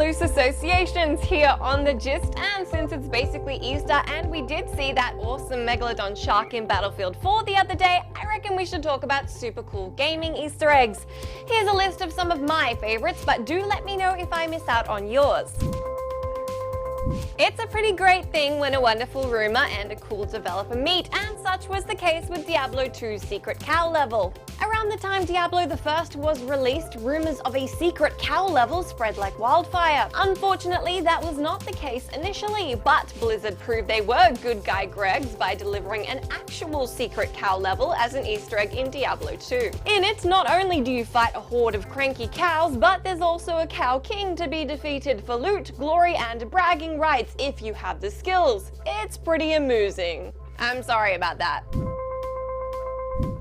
loose associations here on The Gist, and since it's basically Easter and we did see that awesome Megalodon shark in Battlefield 4 the other day, I reckon we should talk about super cool gaming Easter eggs. Here's a list of some of my favorites, but do let me know if I miss out on yours. It's a pretty great thing when a wonderful rumor and a cool developer meet, and such was the case with Diablo 2's secret cow level. Around the time Diablo the 1st was released, rumors of a secret cow level spread like wildfire. Unfortunately, that was not the case initially, but Blizzard proved they were good guy Gregs by delivering an actual secret cow level as an Easter egg in Diablo 2. In it, not only do you fight a horde of cranky cows, but there's also a cow king to be defeated for loot, glory, and bragging rights if you have the skills. It's pretty amusing. I'm sorry about that.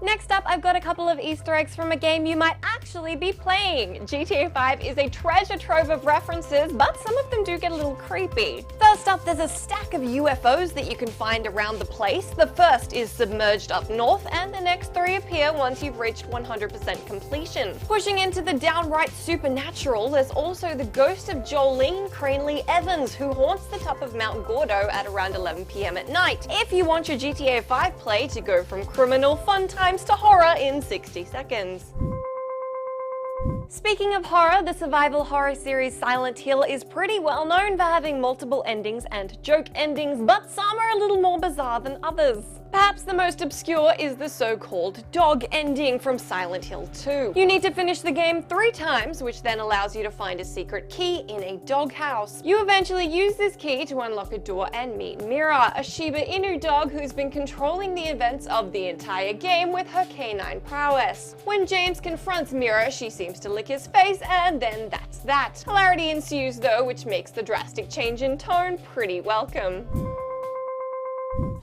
Next up, I've got a couple of Easter eggs from a game you might actually be playing. GTA 5 is a treasure trove of references, but some of them do get a little creepy. First up, there's a stack of UFOs that you can find around the place. The first is submerged up north, and the next three appear once you've reached 100% completion. Pushing into the downright supernatural, there's also the ghost of Jolene Cranley Evans, who haunts the top of Mount Gordo at around 11 PM at night. If you want your GTA 5 play to go from criminal fun times to horror in 60 seconds. Speaking of horror, the survival horror series Silent Hill is pretty well known for having multiple endings and joke endings, but some are a little more bizarre than others. Perhaps the most obscure is the so-called dog ending from Silent Hill 2. You need to finish the game 3 times, which then allows you to find a secret key in a dog house. You eventually use this key to unlock a door and meet Mira, a Shiba Inu dog who's been controlling the events of the entire game with her canine prowess. When James confronts Mira, she seems to lick his face, and then that's that. Hilarity ensues though, which makes the drastic change in tone pretty welcome.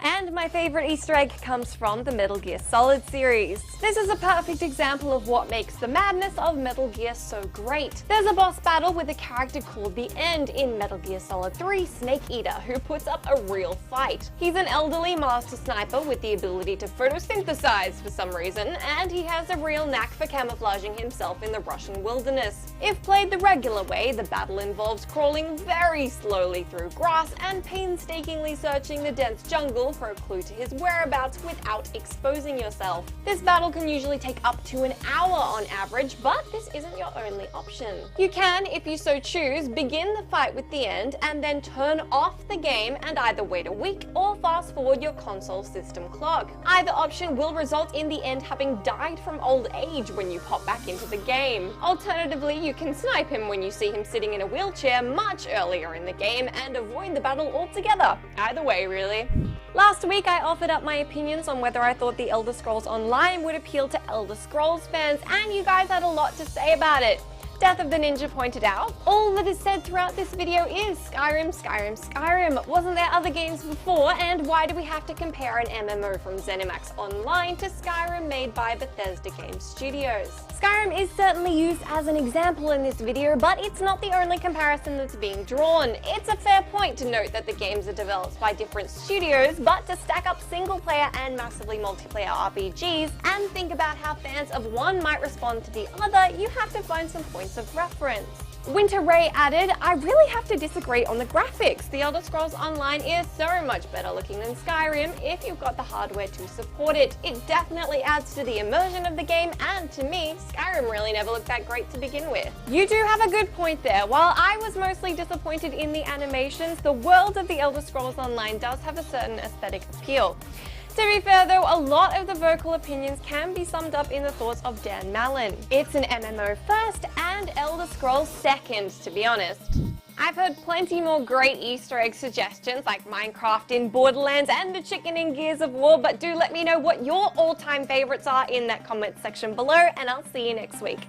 And my favorite Easter egg comes from the Metal Gear Solid series. This is a perfect example of what makes the madness of Metal Gear so great. There's a boss battle with a character called The End in Metal Gear Solid 3, Snake Eater, who puts up a real fight. He's an elderly master sniper with the ability to photosynthesize for some reason, and he has a real knack for camouflaging himself in the Russian wilderness. If played the regular way, the battle involves crawling very slowly through grass and painstakingly searching the dense jungle for a clue to his whereabouts without exposing yourself. This battle can usually take up to an hour on average, but this isn't your only option. You can, if you so choose, begin the fight with The End and then turn off the game and either wait a week or fast forward your console system clock. Either option will result in The End having died from old age when you pop back into the game. Alternatively, you can snipe him when you see him sitting in a wheelchair much earlier in the game and avoid the battle altogether. Either way, really. Last week I offered up my opinions on whether I thought The Elder Scrolls Online would appeal to Elder Scrolls fans, and you guys had a lot to say about it. Death of the Ninja pointed out, all that is said throughout this video is Skyrim, Skyrim, Skyrim. Wasn't there other games before, and why do we have to compare an MMO from ZeniMax Online to Skyrim made by Bethesda Game Studios? Skyrim is certainly used as an example in this video, but it's not the only comparison that's being drawn. It's a fair point to note that the games are developed by different studios, but to stack up single-player and massively multiplayer RPGs and think about how fans of one might respond to the other, you have to find some points of reference. Winter Ray added, I really have to disagree on the graphics. The Elder Scrolls Online is so much better looking than Skyrim if you've got the hardware to support it. It definitely adds to the immersion of the game, and to me, Skyrim really never looked that great to begin with. You do have a good point there. While I was mostly disappointed in the animations, the world of the Elder Scrolls Online does have a certain aesthetic appeal. To be fair though, a lot of the vocal opinions can be summed up in the thoughts of Dan Mallon. It's an MMO first and Elder Scrolls second, to be honest. I've heard plenty more great Easter egg suggestions like Minecraft in Borderlands and the chicken in Gears of War, but do let me know what your all-time favorites are in that comment section below, and I'll see you next week.